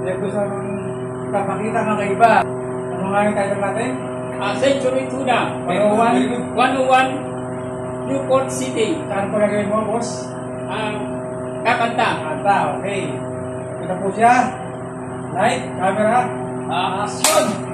Kaya gusto mong ipapakita mga iba. Ano nga yung title natin? Century Tuna. 101. 101 Newport City. Saan po gagawin mo, boss? Kakanta. Kanta, okay. Ito po siya. Light, camera. Action!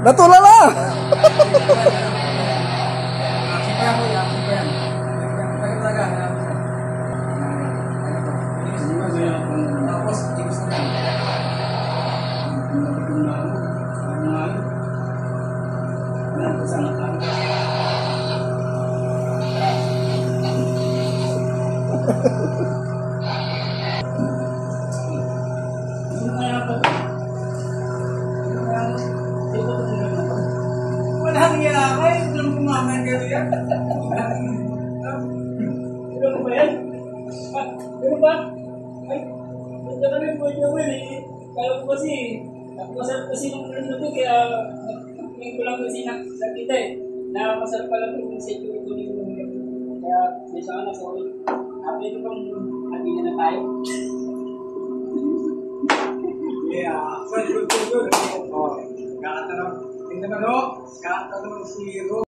Natulala! Tapos, tips na lang. Walang yakay, belum kumaman ka yan. Ano ba yan? Ano ba? Ay, ito kami po yung naman eh. Kala ko kasi, masarap kasi nung ulan na kaya ngayon ko lang kasi nakita eh. Na masarap pala ito yung security ko yung ulan. Kaya, may sana, sorry. Pwede bang hatihan na tayo? Yeah, good. Oh, kakatanong. Tingnan mo, kakatanong si Ro.